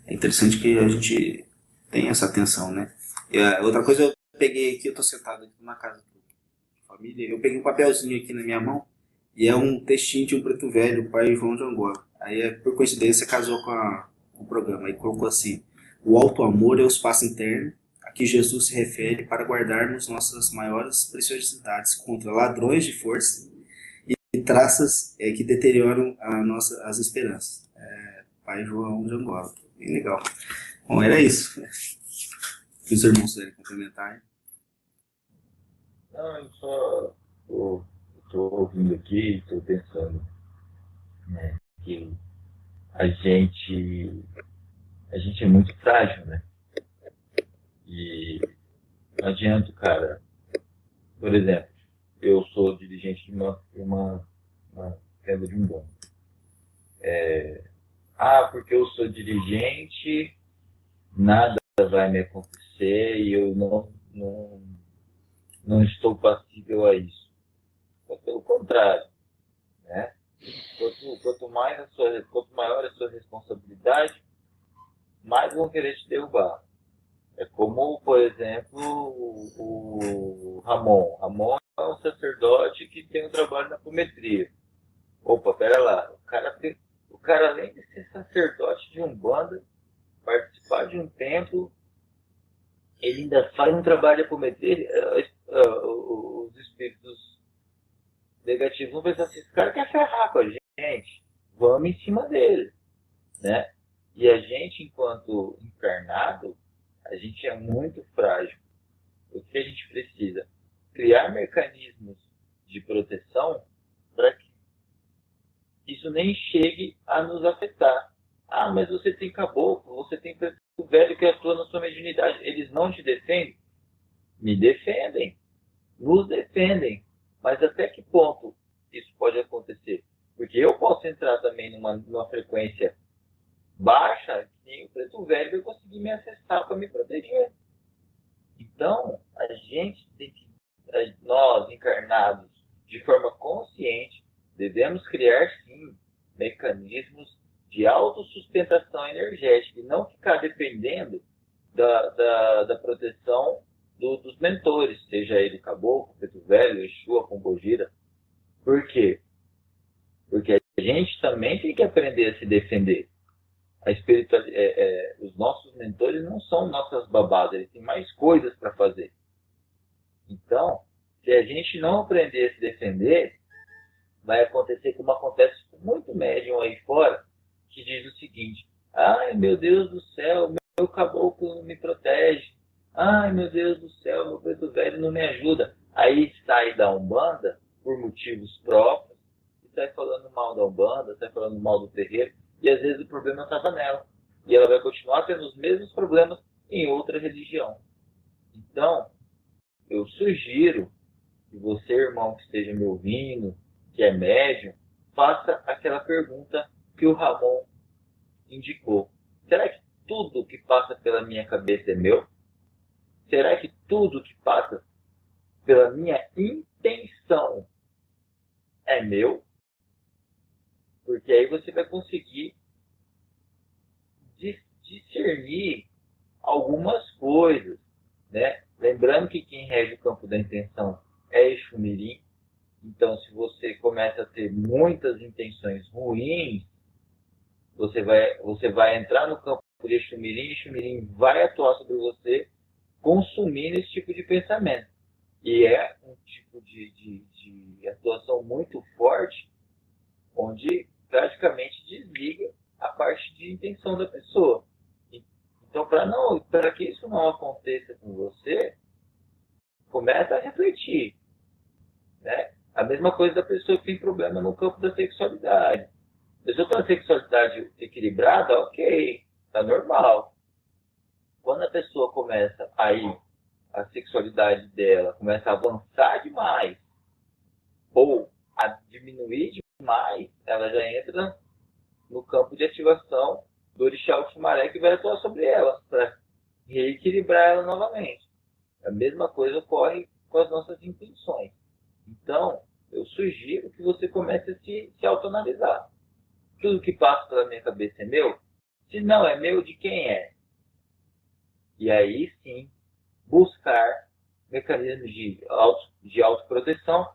é interessante que a gente tenha essa atenção, né? Outra coisa, eu peguei aqui, eu estou sentado aqui na casa de família, eu peguei um papelzinho aqui na minha mão e é um textinho de um preto velho, o pai João de Angola. Aí, por coincidência, casou com o programa e colocou assim: o alto amor é o espaço interno a que Jesus se refere para guardarmos nossas maiores preciosidades contra ladrões de força e traças que deterioram as esperanças. Pai João de Angola. Bem legal. Bom, era isso. Se os irmãos quiserem complementar. Não, eu só estou ouvindo aqui e estou pensando, né, que a gente é muito frágil, né? E não adianta, cara. Por exemplo, eu sou dirigente de uma queda de um banco. Porque eu sou dirigente, nada vai me acontecer e eu não estou passível a isso. Pelo contrário, né? Quanto maior a sua responsabilidade, mais vão querer te derrubar. É como, por exemplo, o Ramon. Ramon é um sacerdote que tem um trabalho na apometria. Opa, pera lá. O cara, além de ser sacerdote de Umbanda, participar de um templo, ele ainda faz um trabalho de apometria. Os espíritos negativos vão pensar assim: esse cara quer ferrar com a gente, vamos em cima dele, né? E a gente, enquanto encarnado, a gente é muito frágil. O que a gente precisa? Criar mecanismos de proteção para que isso nem chegue a nos afetar. Mas você tem caboclo, você tem preto velho que atua na sua mediunidade. Eles não te defendem? Me defendem. Nos defendem. Mas até que ponto isso pode acontecer? Porque eu posso entrar também numa frequência baixa e o preto velho vai conseguir me acessar para me proteger. Então, a gente tem que, nós encarnados, de forma consciente, devemos criar sim mecanismos de autossustentação energética e não ficar dependendo da proteção dos mentores, seja ele caboclo, preto velho, Exu, a pombogira. Por quê? Porque a gente também tem que aprender a se defender. os nossos mentores não são nossas babadas, eles têm mais coisas para fazer. Então, se a gente não aprender a se defender, vai acontecer como acontece com muito médium aí fora, que diz o seguinte: ai meu Deus do céu, meu caboclo não me protege, ai meu Deus do céu, meu preto velho não me ajuda. Aí sai da Umbanda por motivos próprios e sai falando mal da Umbanda, sai falando mal do terreiro, e às vezes o problema estava nela. E ela vai continuar tendo os mesmos problemas em outra religião. Então, eu sugiro que você, irmão, que esteja me ouvindo, que é médium, faça aquela pergunta que o Ramon indicou. Será que tudo que passa pela minha cabeça é meu? Será que tudo que passa pela minha intenção é meu? Porque aí você vai conseguir discernir algumas coisas, né? Lembrando que quem rege o campo da intenção é Exu Mirim. Então, se você começa a ter muitas intenções ruins, você vai entrar no campo de Exu Mirim, e Exu Mirim vai atuar sobre você consumindo esse tipo de pensamento. E é um tipo de atuação muito forte, onde praticamente desliga a parte de intenção da pessoa. Então, para que isso não aconteça com você, começa a refletir, né? A mesma coisa da pessoa que tem problema no campo da sexualidade. A pessoa com a sexualidade equilibrada, ok, tá normal. Quando a pessoa começa a sexualidade dela começa a avançar demais ou a diminuir demais, ela já entra no campo de ativação do orixá Oxumaré, que vai atuar sobre ela para reequilibrar ela novamente. A mesma coisa ocorre com as nossas intenções. Então, eu sugiro que você comece a se autoanalisar. Tudo que passa pela minha cabeça é meu? Se não é meu, de quem é? E aí sim, buscar mecanismos de autoproteção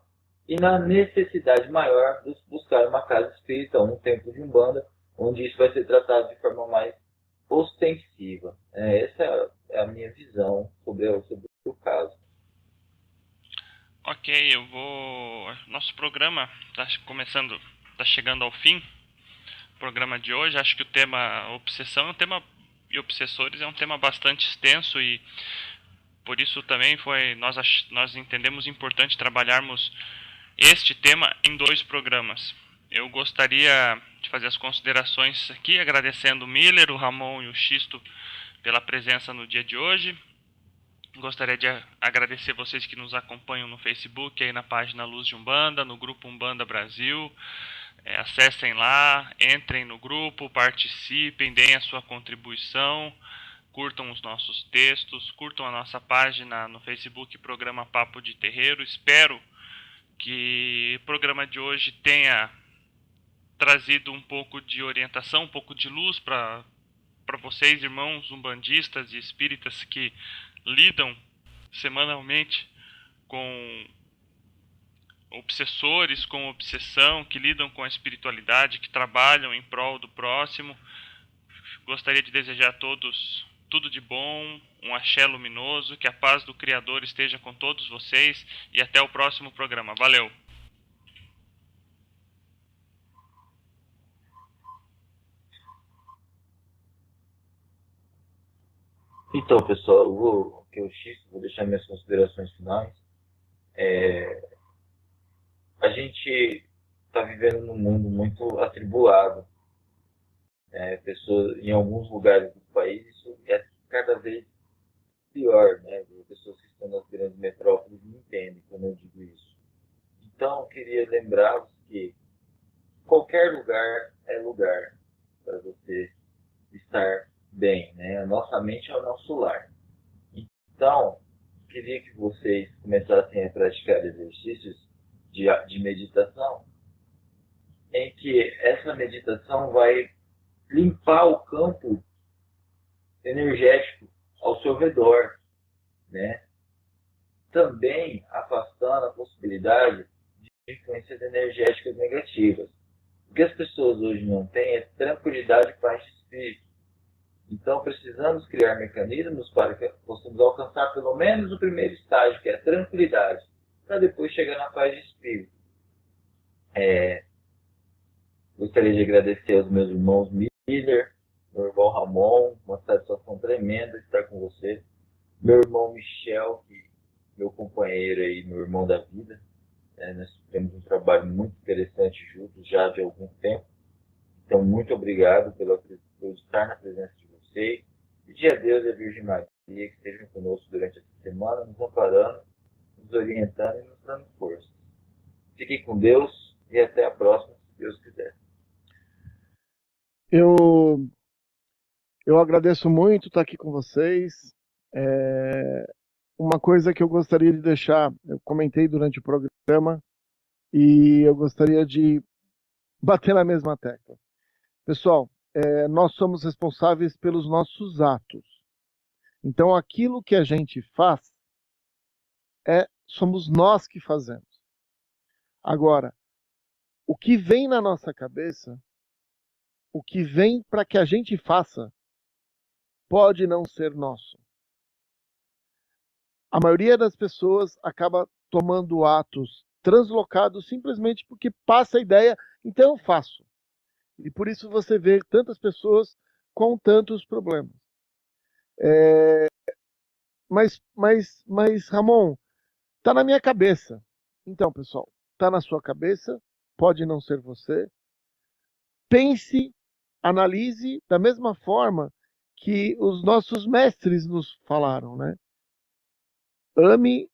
e, na necessidade maior, buscar uma casa espírita ou um templo de Umbanda, onde isso vai ser tratado de forma mais ostensiva. Essa é a minha visão sobre o caso. Ok, nosso programa está chegando ao fim. O programa de hoje, acho que o tema obsessão e obsessores é um tema bastante extenso e por isso também nós entendemos importante trabalharmos este tema em 2 programas. Eu gostaria de fazer as considerações aqui, agradecendo o Miller, o Ramon e o Xisto pela presença no dia de hoje. Gostaria de agradecer vocês que nos acompanham no Facebook, aí na página Luz de Umbanda, no grupo Umbanda Brasil. Acessem lá, entrem no grupo, participem, deem a sua contribuição, curtam os nossos textos, curtam a nossa página no Facebook, Programa Papo de Terreiro. Espero que o programa de hoje tenha trazido um pouco de orientação, um pouco de luz para vocês, irmãos umbandistas e espíritas que lidam semanalmente com obsessores, com obsessão, que lidam com a espiritualidade, que trabalham em prol do próximo. Gostaria de desejar a todos tudo de bom, um axé luminoso, que a paz do Criador esteja com todos vocês e até o próximo programa. Valeu! Então, pessoal, vou deixar minhas considerações finais. A gente está vivendo num mundo muito atribulado. Pessoas, em alguns lugares do país, isso é cada vez pior, né? Pessoas que estão nas grandes metrópoles não entendem quando eu digo isso. Então, eu queria lembrar-vos que qualquer lugar é lugar para você estar bem, né? A nossa mente é o nosso lar. Então, queria que vocês começassem a praticar exercícios de meditação, em que essa meditação vai limpar o campo energético ao seu redor, né? Também afastando a possibilidade de influências energéticas negativas. O que as pessoas hoje não têm é tranquilidade e paz de espírito. Então, precisamos criar mecanismos para que possamos alcançar pelo menos o primeiro estágio, que é a tranquilidade, para depois chegar na paz de espírito. Gostaria de agradecer aos meus irmãos Miller, meu irmão Ramon, uma satisfação tremenda estar com você. Meu irmão Michel, meu companheiro aí, meu irmão da vida. Nós temos um trabalho muito interessante juntos já de algum tempo. Então, muito obrigado por estar na presença de vocês. Pedir a Deus e a Virgem Maria que estejam conosco durante essa semana, nos amparando, nos orientando e nos dando força. Fiquem com Deus e até a próxima, se Deus quiser. Eu agradeço muito estar aqui com vocês. Uma coisa que eu gostaria de deixar, eu comentei durante o programa, e eu gostaria de bater na mesma tecla. Pessoal, nós somos responsáveis pelos nossos atos. Então, aquilo que a gente faz, somos nós que fazemos. Agora, o que vem na nossa cabeça, o que vem para que a gente faça, pode não ser nosso. A maioria das pessoas acaba tomando atos translocados simplesmente porque passa a ideia, então eu faço. E por isso você vê tantas pessoas com tantos problemas. Mas Ramon, está na minha cabeça. Então, pessoal, está na sua cabeça, pode não ser você. Pense, analise da mesma forma que os nossos mestres nos falaram, né? Ame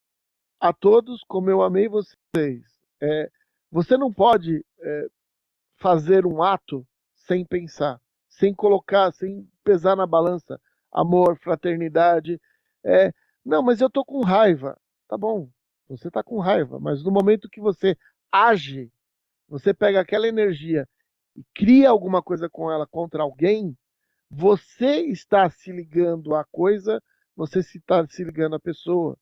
a todos como eu amei vocês. Você não pode fazer um ato sem pensar, sem colocar, sem pesar na balança amor, fraternidade. Não, mas eu tô com raiva. Tá bom, você tá com raiva, mas no momento que você age, você pega aquela energia e cria alguma coisa com ela contra alguém, você está se ligando à coisa, você está se ligando à pessoa.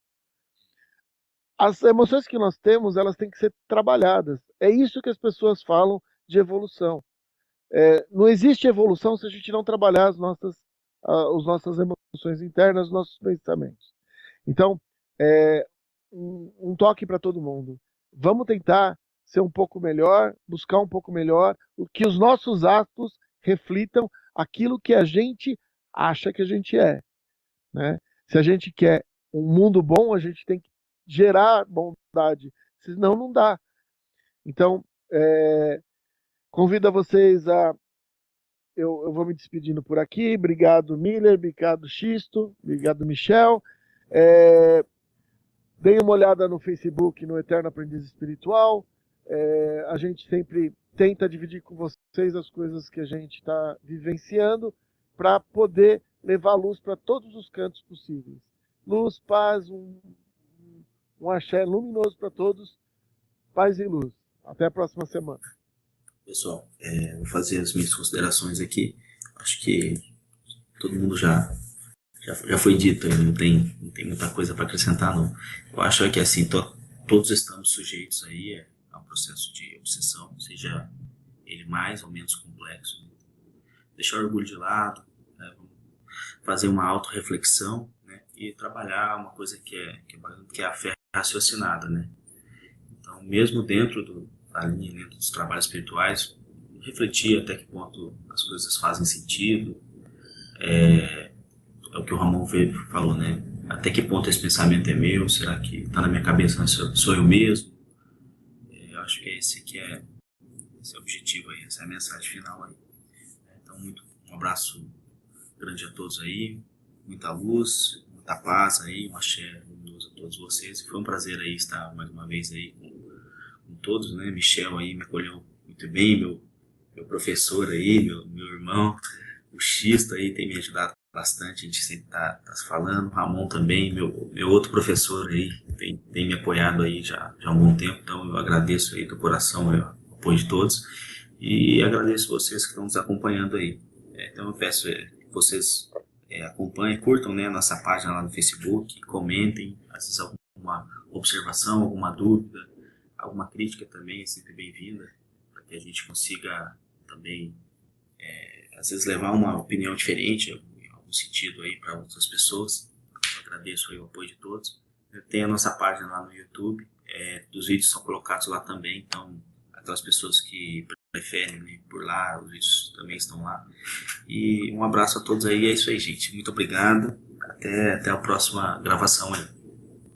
As emoções que nós temos, elas têm que ser trabalhadas. É isso que as pessoas falam de evolução. Não existe evolução se a gente não trabalhar as nossas emoções internas, os nossos pensamentos. Então, um toque para todo mundo. Vamos tentar ser um pouco melhor, buscar um pouco melhor, que os nossos atos reflitam aquilo que a gente acha que a gente é, né? Se a gente quer um mundo bom, a gente tem que gerar bondade, senão não dá. Então, convido vocês a... Eu vou me despedindo por aqui. Obrigado, Miller. Obrigado, Xisto. Obrigado, Michel. Deem uma olhada no Facebook, no Eterno Aprendiz Espiritual. A gente sempre tenta dividir com vocês as coisas que a gente está vivenciando para poder levar luz para todos os cantos possíveis. Luz, paz, um axé luminoso para todos. Paz e luz. Até a próxima semana. Pessoal, vou fazer as minhas considerações aqui. Acho que todo mundo já foi dito, não tem muita coisa para acrescentar, não. Eu acho que assim, todos estamos sujeitos aí a um processo de obsessão, seja ele mais ou menos complexo. Deixar o orgulho de lado, né, fazer uma autorreflexão, né, e trabalhar uma coisa que é a fé raciocinada, né. Então, mesmo dentro da linha, dentro dos trabalhos espirituais, refletir até que ponto as coisas fazem sentido. É o que o Ramon falou, né? Até que ponto esse pensamento é meu? Será que está na minha cabeça, mas sou eu mesmo? Eu acho que esse é o objetivo aí, essa é a mensagem final aí. Então, um abraço grande a todos aí, muita luz, muita paz aí, um axé luminoso a todos vocês. Foi um prazer aí estar mais uma vez aí com todos, né? Michel aí me acolheu muito bem, meu professor aí, meu irmão, o Xisto aí tem me ajudado bastante, a gente sempre tá se falando. O Ramon também, meu outro professor aí, tem me apoiado aí já há um bom tempo, então eu agradeço aí do coração o apoio de todos e agradeço vocês que estão nos acompanhando aí. Então eu peço que vocês acompanhem, curtam, né, a nossa página lá no Facebook, comentem, às vezes alguma observação, alguma dúvida, alguma crítica também é sempre bem-vinda, para que a gente consiga também, às vezes, levar uma opinião diferente, em algum sentido aí para outras pessoas. Eu agradeço aí o apoio de todos. Tem a nossa página lá no YouTube, os vídeos são colocados lá também, então aquelas pessoas que preferem, né, por lá, os vídeos também estão lá. E um abraço a todos aí, é isso aí, gente. Muito obrigado. Até a próxima gravação aí.